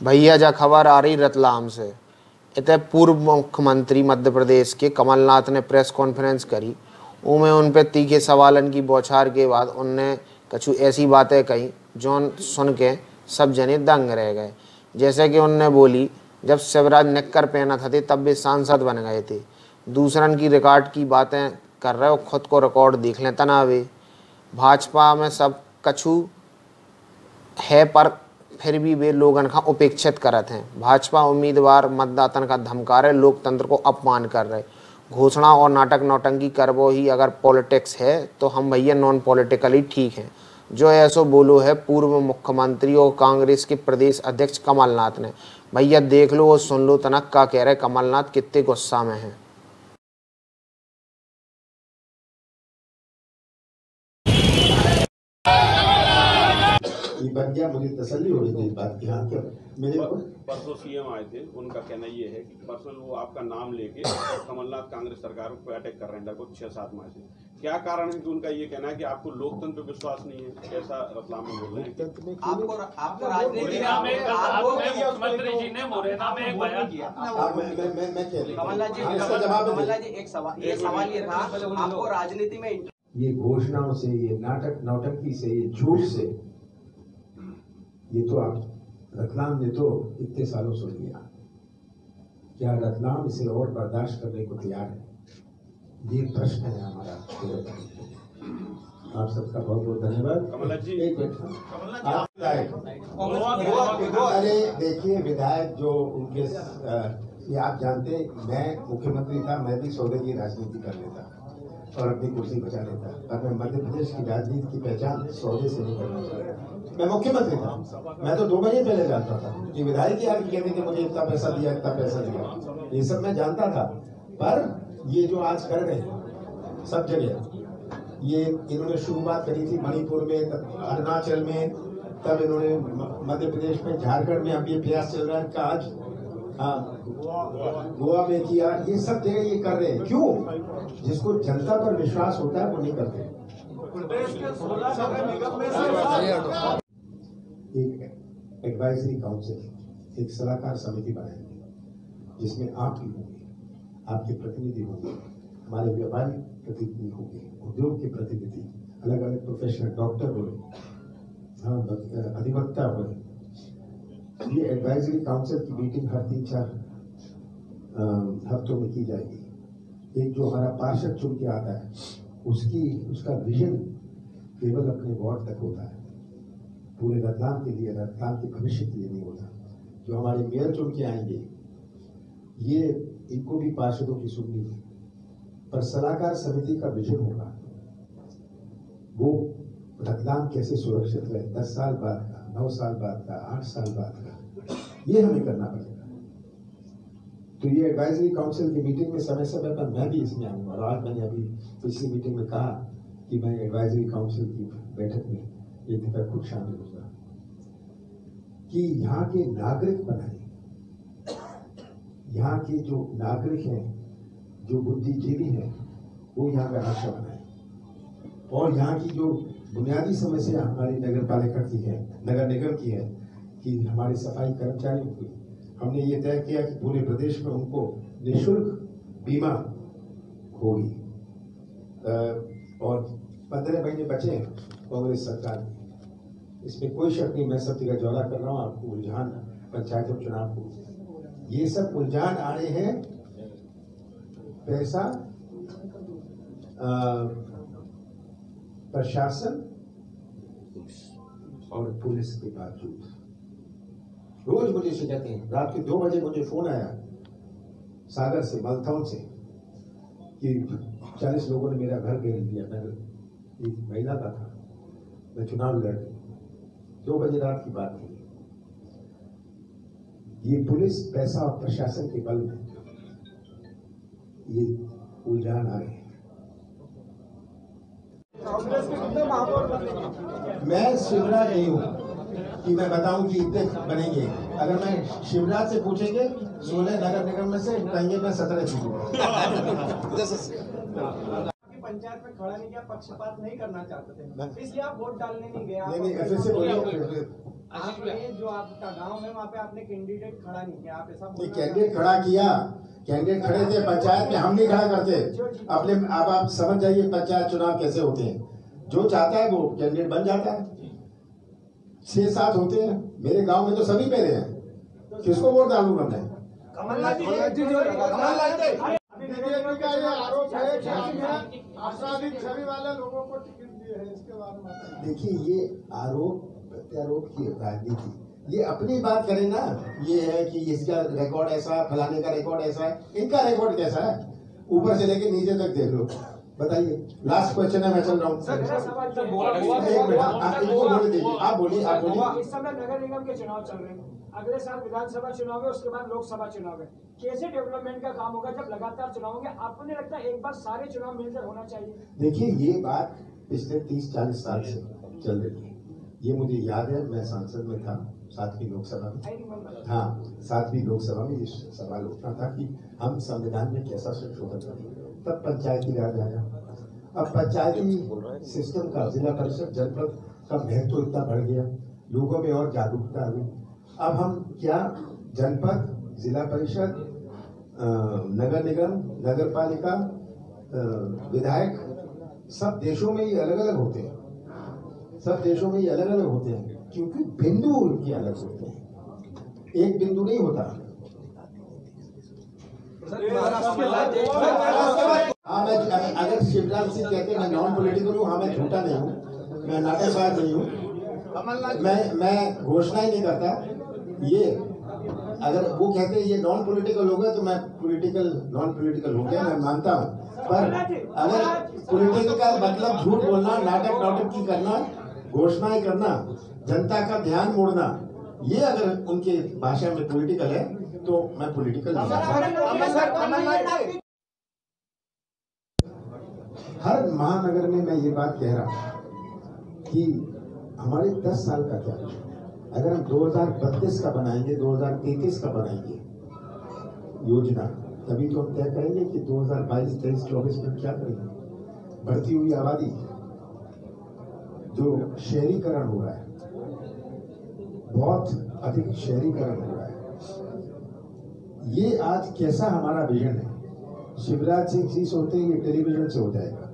भैया जा खबर आ रही रतलाम से। इत पूर्व मुख्यमंत्री मध्य प्रदेश के कमलनाथ ने प्रेस कॉन्फ्रेंस करी। उनमें उन पे तीखे सवालन की बौछार के बाद उनने कछु ऐसी बातें कही जो सुन के सब जने दंग रह गए। जैसे कि उनने बोली, जब शिवराज निक्कर पहना था तब वे सांसद बन गए थे। दूसरन की रिकॉर्ड की बातें कर रहे हो, खुद को रिकॉर्ड देख लें तनावे। भाजपा में सब कछु है पर फिर भी वे लोगन का उपेक्षित करत हैं। भाजपा उम्मीदवार मतदातन का धमका रहे, लोकतंत्र को अपमान कर रहे। घोषणा और नाटक नौटंकी करवो ही अगर पॉलिटिक्स है तो हम भैया नॉन पॉलिटिकली ठीक हैं। जो ऐसो बोलो है पूर्व मुख्यमंत्री और कांग्रेस के प्रदेश अध्यक्ष कमलनाथ ने। भैया देख लो और सुन लो तनक का कह रहे कमलनाथ कितने गुस्सा में हैं। ये बन गया, मुझे तसल्ली हो रही थी बात की। हाँ, मेरे परसों सीएम आए थे, उनका कहना ये है कि परसों वो आपका नाम लेके कमलनाथ कांग्रेस सरकार को अटैक कर रहे हैं लगभग 6-7 माह से। क्या कारण है कि उनका ये कहना है कि आपको लोकतंत्र पे विश्वास नहीं है? ऐसा रतलाम में बोल रहे हैं। आपको राजनीति में मुख्यमंत्री जी ने मुरैना में एक बयान किया। कमलनाथ जी एक सवाल ये था, आपको राजनीति में ये घोषणाओं से, ये नाटक नौटंकी से, ये झूठ से, ये तो आप रतलाम ने तो इतने सालों सुन लिया। क्या रतलाम इसे और बर्दाश्त करने को तैयार है? ये प्रश्न है हमारा। आप सबका बहुत बहुत धन्यवाद। कमलनाथ जी, एक मिनट, अरे देखिए, विधायक जो उनके ये आप जानते, मैं मुख्यमंत्री था, मैं भी सौदे की राजनीति कर लेता और अपनी कुर्सी बचा लेता, पर मैं मध्य प्रदेश की राजनीति की पहचान सौदे से नहीं करना चाहता। मैं मुख्यमंत्री था, मैं तो 2 महीने पहले जानता था कि विधायक आगे कहते कि मुझे इतना पैसा दिया, इतना पैसा दिया, ये सब मैं जानता था। पर ये जो आज कर रहे हैं सब जगह, ये इन्होंने शुरुआत करी थी मणिपुर में, अरुणाचल में, तब इन्होंने मध्य प्रदेश में, झारखंड में, अब ये प्रयास चल रहा है का आज गोवा में किया। ये सब जगह ये कर रहे हैं। क्यों? जिसको जनता पर विश्वास होता है वो नहीं करते। एक एडवाइजरी काउंसिल, एक सलाहकार समिति बनाएंगे जिसमें आप भी होंगे, आपके प्रतिनिधि होंगे, हमारे व्यापारी प्रतिनिधि होंगे, उद्योग के प्रतिनिधि, अलग अलग प्रोफेशनल, डॉक्टर हो, हाँ, अधिवक्ता हो। ये एडवाइजरी काउंसिल की मीटिंग हर 3-4 हफ्तों में की जाएगी। एक जो हमारा पार्षद चुन के आता है उसका विजन केवल अपने वार्ड तक होता है, पूरे रतलाम के लिए, रतलाम के भविष्य के लिए नहीं होता। जो हमारे मेयर चुन के आएंगे, ये इनको भी पार्षदों की सुननी है, पर सलाहकार समिति का विजन होगा वो रतलाम कैसे सुरक्षित रहे 10 साल बाद का, 9 साल बाद का, 8 साल बाद का, ये हमें करना पड़ेगा। तो ये एडवाइजरी काउंसिल की मीटिंग में समय समय पर मैं भी इसमें आऊंगा, और आज मैंने अभी पिछली मीटिंग में कहा कि मैं एडवाइजरी काउंसिल की बैठक में एक दफा खुद शामिल होगा कि यहाँ के नागरिक बनाए, यहाँ के जो नागरिक हैं, जो बुद्धिजीवी हैं, वो यहाँ का नक्शा बनाए। और यहाँ की जो बुनियादी समस्या हमारी नगर पालिका की है, नगर निगम की है, कि हमारे सफाई कर्मचारियों की, हमने ये तय किया कि पूरे प्रदेश में उनको निःशुल्क बीमा होगी। और 15 महीने बचे हैं कांग्रेस सरकार में, इसमें कोई शक नहीं। मैं सब जगह दौरा कर रहा हूँ, आपको उलझान, पंचायतों चुनाव को, ये सब उलझान आ रहे हैं पैसा, प्रशासन और पुलिस के बावजूद। रोज मुझे शिकायत हैं। रात के 2 बजे मुझे फोन आया सागर से, मलथौन से, कि 40 लोगों ने मेरा घर घेर लिया। मैं एक महिला का था, मैं चुनाव लड़ रही, 2 बजे रात की बात थी। ये पुलिस, पैसा और प्रशासन के बल में ये उलझान आ रहे हैं। मैं शिवराज नहीं हूँ कि मैं बताऊं कि इतने बनेंगे। अगर मैं शिवराज से पूछेंगे 16 नगर निगम में से कहेंगे मैं 17 जीतूंगा। पंचायत में खड़ा नहीं किया, पक्षपात नहीं करना चाहते थे, इसलिए आप वोट डालने नहीं गए। नहीं ऐसे बोलिए, आपने जो आपका गांव है वहाँ पे आपने कैंडिडेट खड़ा नहीं किया, आप ऐसा कैंडिडेट खड़ा किया, कैंडिडेट खड़े थे पंचायत में, हम नहीं खड़ा करते अपने। अब आप समझ जाइए पंचायत चुनाव कैसे होते हैं, जो चाहता है वो कैंडिडेट बन जाता है। 6-7 होते हैं, मेरे गांव में तो सभी मेरे हैं, किसको वोट डालूंगा मैं? कमलनाथ जी का ये आरोप है कि आपने आपराधिक छवि वाले लोगों को टिकट दिए हैं, इसके बारे में देखिए, ये आरोप प्रत्यारोप की राजनीति, ये अपनी बात करें ना, ये है कि इसका रिकॉर्ड ऐसा है, फलाने का रिकॉर्ड ऐसा है, इनका रिकॉर्ड कैसा है, ऊपर से लेके नीचे तक देख लो। बताइए, लास्ट क्वेश्चन है, मैं चल रहा हूँ। आप बोलिए। इस समय नगर निगम के चुनाव चल रहे हैं, अगले साल विधानसभा चुनाव है, उसके बाद लोकसभा चुनाव है, कैसे डेवलपमेंट का काम होगा जब लगातार चुनाव होंगे? आपको नहीं लगता एक बार सारे चुनाव मिलकर होना चाहिए? देखिए, ये बात पिछले 30-40 साल से चल रही है, ये मुझे याद है, मैं सांसद में था 7वीं लोकसभा में। हाँ, 7वीं लोकसभा में ये सवाल उठा था कि हम संविधान में कैसा संशोधन करें, तब पंचायती राज आया। अब पंचायती सिस्टम का, जिला परिषद जनपद का महत्व इतना बढ़ गया, लोगों में और जागरूकता आ गई। अब हम क्या, जनपद, जिला परिषद, नगर निगम, नगर पालिका, विधायक, सब देशों में ये अलग अलग होते हैं, सब देशों में ये अलग अलग होते हैं, क्योंकि बिंदु उनके अलग होते हैं, एक बिंदु नहीं होता। हाँ, मैं अगर शिवराज सिंह कहते हैं मैं नॉन पॉलिटिकल हूँ, हाँ मैं झूठा नहीं हूँ, मैं नाटकबाज नहीं हूँ, मैं घोषणा ही नहीं करता। ये अगर वो कहते हैं ये नॉन पॉलिटिकल हो गया तो मैं नॉन पॉलिटिकल हो गया, मैं मानता हूँ। पर अगर पॉलिटिकल का मतलब झूठ बोलना, नाटक की करना, घोषणाएं करना, जनता का ध्यान मोड़ना, ये अगर उनके भाषा में पॉलिटिकल है तो मैं पॉलिटिकल नहीं। हर महानगर में मैं ये बात कह रहा कि हमारे 10 साल का क्या, अगर हम 2032 का बनाएंगे, 2033 का बनाएंगे योजना, तभी तो हम तय करेंगे कि 2022, 23, 24 में क्या करेंगे। बढ़ती हुई आबादी, जो शहरीकरण हो रहा है, बहुत अधिक शहरीकरण हो रहा है, ये आज कैसा हमारा विजन है। शिवराज सिंह जी सोचते हैं ये टेलीविजन से हो जाएगा,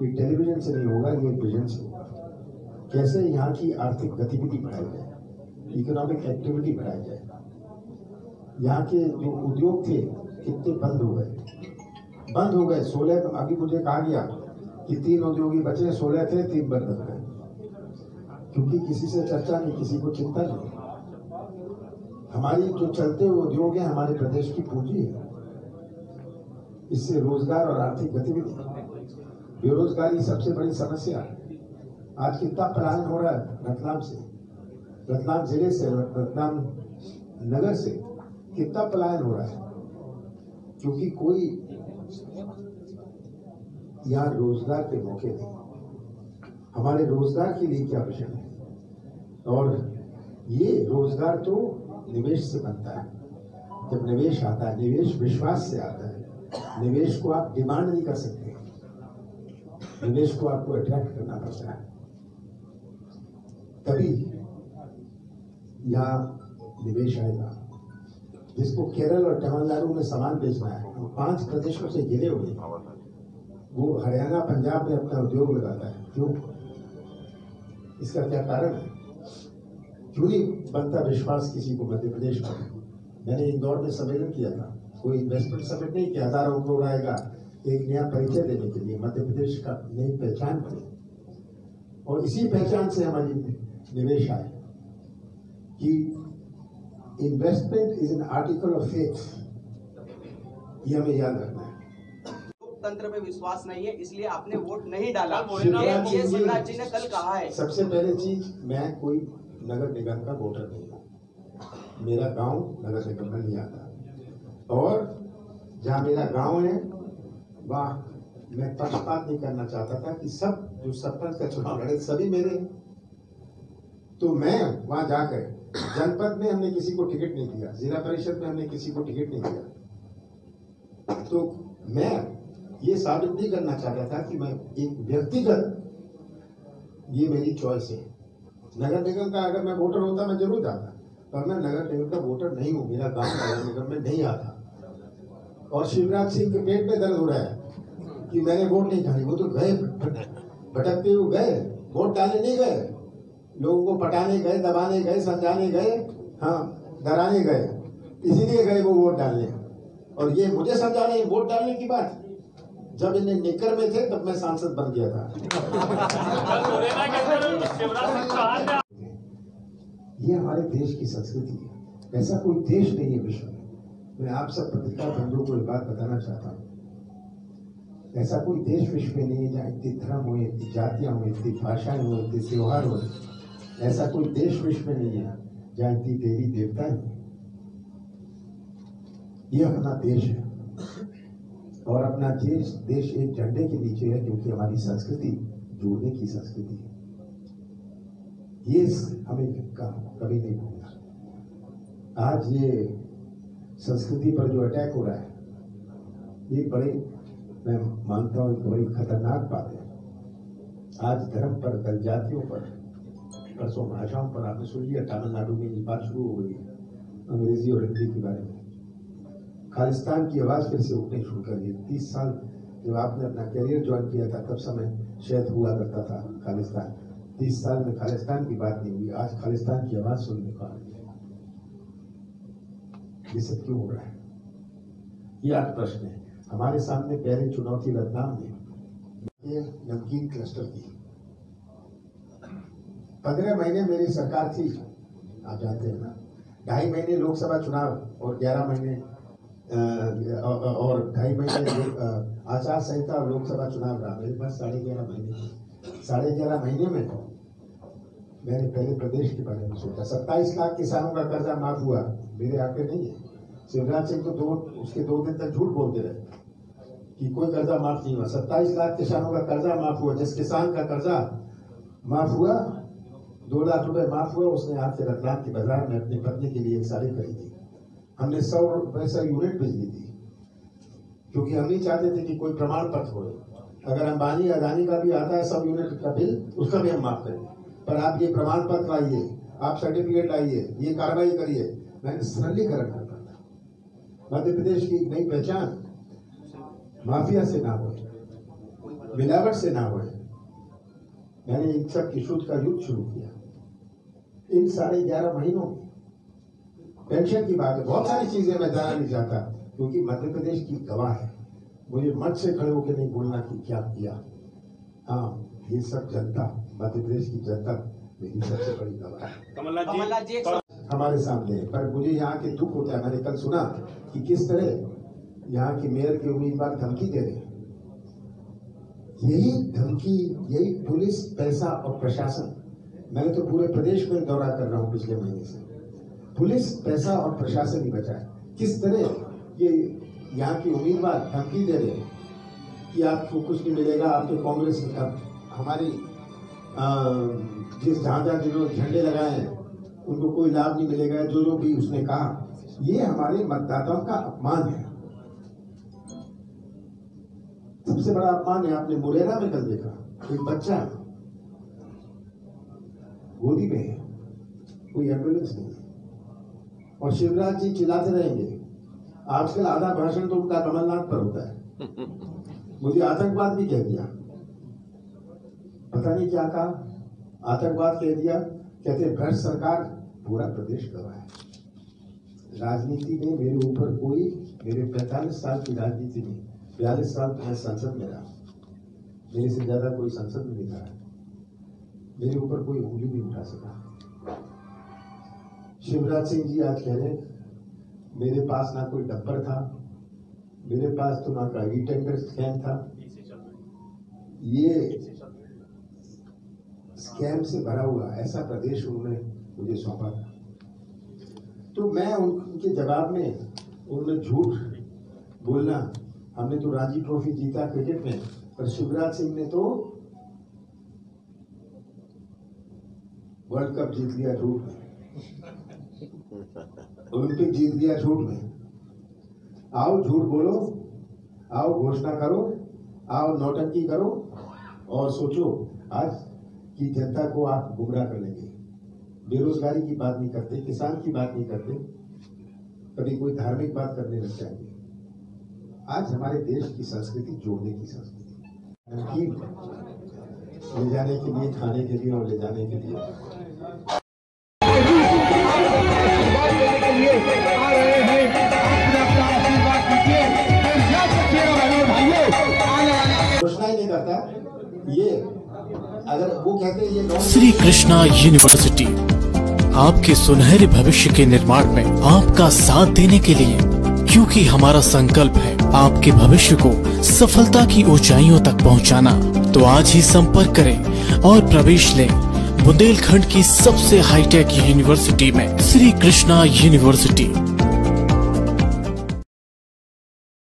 ये टेलीविजन से नहीं होगा, ये विजन से होगा। कैसे यहाँ की आर्थिक गतिविधि बढ़ाई जाए, इकोनॉमिक एक्टिविटी बढ़ाई जाए। यहाँ के जो उद्योग थे कितने बंद हो गए 16। अभी मुझे कहा गया कि 3 उद्योगी बचे, 16 थे, 3 बंद हो गए, क्योंकि किसी से चर्चा नहीं, किसी को चिंता नहीं। हमारी जो चलते हुए उद्योग है हमारे प्रदेश की पूंजी है, इससे रोजगार और आर्थिक गतिविधि। बेरोजगारी सबसे बड़ी समस्या है। आज कितना पलायन हो रहा है रतलाम से, रतलाम जिले से, रतलाम नगर से कितना पलायन हो रहा है, क्योंकि कोई यहाँ रोजगार के मौके नहीं। हमारे रोजगार के लिए क्या विजन है, और ये रोजगार तो निवेश से बनता है। जब निवेश आता है, निवेश विश्वास से आता है। निवेश को आप डिमांड नहीं कर सकते, निवेश को आपको अट्रैक्ट करना पड़ता है, तभी यहाँ निवेश आएगा। जिसको केरल और तमिलनाडु में सामान बेचना है, 5 प्रदेशों से घिरे हुए, वो हरियाणा पंजाब में अपना उद्योग लगाता है। क्यों? इसका क्या कारण है? क्यों नहीं बनता विश्वास किसी को मध्य प्रदेश में? मैंने इंदौर में सम्मेलन किया था, कोई इन्वेस्टमेंट समिट नहीं कि हजारों करोड़ आएगा एक नया परिचय देने के लिए, मध्य प्रदेश का नई पहचान बने, और इसी पहचान से हमारी निवेश आए कि investment is an article of faith. ये हमें याद रखना है। लोकतंत्र में विश्वास नहीं है, इसलिए आपने वोट नहीं डाला, ये शिवराज जी ने कल कहा है। सबसे पहले चीज, मैं कोई नगर निगम का वोटर नहीं हूँ, मेरा गांव नगर निगम में नहीं आता, और जहाँ मेरा गांव है वहाँ मैं पक्षपात नहीं करना चाहता था कि सब जो सरपंच का चुनाव लड़े सभी मेरे, तो मैं वहां जाकर, जनपद में हमने किसी को टिकट नहीं दिया, जिला परिषद में हमने किसी को टिकट नहीं दिया, तो मैं ये साबित नहीं करना चाहता था कि मैं एक व्यक्तिगत, ये मेरी चॉइस है। नगर निगम का अगर मैं वोटर होता मैं जरूर जाता, पर मैं नगर निगम का वोटर नहीं हूँ। मेरा गांव नगर निगम में नहीं आता। और शिवराज सिंह के पेट में दर्द हो रहा है कि मैंने वोट नहीं डाली। वो तो गए, भटकते हुए गए, वोट डालने नहीं गए, लोगों को पटाने गए, दबाने गए, समझाने गए, हाँ डराने गए, इसीलिए गए वो वोट डालने। और ये मुझे समझा रहे वोट डालने की बात, जब इन्हें निकर में थे तब मैं सांसद बन गया था। ये हमारे देश की संस्कृति है, ऐसा कोई देश नहीं है विश्व में। मैं आप सब पत्रकार बंधुओं को एक बात बताना चाहता हूँ, ऐसा कोई देश विश्व में नहीं है जहाँ इतनी धर्म हो, इतनी जातियां हो, इतनी भाषाएं हो, इतने त्योहार हो। ऐसा कोई देश विश्व में नहीं है जहाँ इतनी देवी देवता है। ये अपना देश है और अपना देश एक झंडे के नीचे है, क्योंकि हमारी संस्कृति जोड़ने की संस्कृति है। ये हमें कभी नहीं भूलना। आज ये संस्कृति पर जो अटैक हो रहा है, ये बड़े, मैं मानता हूँ बड़ी खतरनाक बात है। आज धर्म पर, जनजातियों पर, परसों भाषाओं पर आपने सुन लिया, तमिलनाडु में ये बात शुरू हो गई अंग्रेजी और हिंदी के बारे में। खालिस्तान की आवाज फिर से उठने शुरू कर दी। 30 साल जब आपने अपना करियर ज्वाइन किया था, तब समय शायद हुआ करता था खालिस्तान। 30 साल में खालिस्तान की बात नहीं हुई, आज खालिस्तान की आवाज सुनने को आ रही है। ये सब क्यों हो रहा है? ये आज प्रश्न है। हमारे सामने पहले चुनौती रतलाम ने ये नमकीन क्लस्टर की। 15 महीने मेरी सरकार थी, आप जानते हैं ना। 2.5 महीने लोकसभा चुनाव और 11 महीने और 2.5 महीने आचार संहिता और लोकसभा चुनाव रहा। मेरे पास 11.5 महीने। 11.5 महीने में मैंने पहले प्रदेश के बारे में सोचा। 27 लाख किसानों का कर्जा माफ हुआ, मेरे आंकड़े नहीं है। शिवराज सिंह तो उसके 2 दिन तक झूठ बोलते रहे कि कोई कर्जा माफ नहीं हुआ। 27 लाख किसानों का कर्जा माफ हुआ। जिस किसान का कर्जा माफ हुआ, 2 लाख रुपए माफ हुआ, उसने आज से रतलाम के बाजार में अपनी पत्नी के लिए एक साड़ी खरीदी। हमने 100 पैसा यूनिट बिजली दी, क्योंकि हम नहीं चाहते थे कि कोई प्रमाण पत्र हो। अगर अंबानी अदानी का भी आता है 100 यूनिट का बिल, उसका भी हम माफ करेंगे, पर आप ये प्रमाण पत्र लाइए, आप सर्टिफिकेट लाइए, ये कार्रवाई करिए। मैंने सरलीकरण करता था। मध्य प्रदेश की एक नई पहचान माफिया से ना हो, मिलावट से ना हो। मैंने इन सब की शुद्ध का युद्ध शुरू किया। इन 11.5 महीनों में पेंशन की बात है, बहुत सारी चीजें मैं जाना नहीं चाहता, क्योंकि मध्य प्रदेश की गवाह है। मुझे मंच से खड़े होकर नहीं बोलना कि क्या किया। हाँ, ये सब जनता, मध्य प्रदेश की जनता मेरी सबसे बड़ी गवाह है। कमलनाथ जी हमारे सामने, पर मुझे यहाँ के दुख होता है। मैंने कल सुना कि किस तरह यहाँ के मेयर के उम्मीदवार धमकी दे रहे हैं। यही धमकी, यही पुलिस, पैसा और प्रशासन। मैं तो पूरे प्रदेश में दौरा कर रहा हूँ पिछले महीने से। पुलिस, पैसा और प्रशासन ही बचा है। किस तरह ये यहाँ के उम्मीदवार धमकी दे रहे हैं कि आपको कुछ नहीं मिलेगा, आपके कांग्रेस का, हमारी जहाँ जिन्होंने झंडे लगाए हैं उनको कोई लाभ नहीं मिलेगा, जो भी उसने कहा। ये हमारे मतदाताओं का अपमान है। सबसे बड़ा अपमान है, आपने मुरैना में कल देखा, एक बच्चा गोदी में है, कोई एम्बुलेंस नहीं है, और शिवराज जी चिल्लाते रहेंगे। आजकल आधा भाषण तो उनका कमलनाथ पर होता है। मुझे आतंकवाद भी कह दिया, पता नहीं क्या कहा, आतंकवाद कह दिया। कहते भ्रष्ट सरकार, पूरा प्रदेश गवाह है। राजनीति में मेरे ऊपर कोई, मेरे 45 साल की राजनीति में 42 साल मैं संसद में रहा, मेरे से ज्यादा कोई संसद में नहीं रहा। मेरे ऊपर कोई उंगली नहीं उठा सका। शिवराज सिंह जी आज कह रहे मेरे पास ना कोई डब्बर था, मेरे पास तो ना कोई टेंडर स्कैम था। ये स्कैम से भरा हुआ ऐसा प्रदेश उन्होंने मुझे सौंपा था। तो मैं उनके जवाब में, उन्होंने झूठ बोलना, हमने तो रणजी ट्रॉफी जीता क्रिकेट में, पर शिवराज सिंह ने तो वर्ल्ड कप जीत लिया झूठ में, ओलंपिक जीत लिया झूठ में। आओ झूठ बोलो, आओ घोषणा करो, आओ नौटंकी करो और सोचो आज की जनता को आप गुमराह कर लेंगे। बेरोजगारी की बात नहीं करते, किसान की बात नहीं करते, कभी कोई धार्मिक बात करने लग जाएंगे। आज हमारे देश की संस्कृति जोड़ने की संस्कृति, ले जाने के लिए, खाने के लिए और ले जाने के लिए घोषणा ही नहीं करता। ये अगर वो कहते हैं ये श्री कृष्णा यूनिवर्सिटी आपके सुनहरे भविष्य के निर्माण में आपका साथ देने के लिए, क्योंकि हमारा संकल्प है आपके भविष्य को सफलता की ऊंचाइयों तक पहुंचाना। तो आज ही संपर्क करें और प्रवेश लें बुंदेलखंड की सबसे हाईटेक यूनिवर्सिटी में, श्री कृष्णा यूनिवर्सिटी।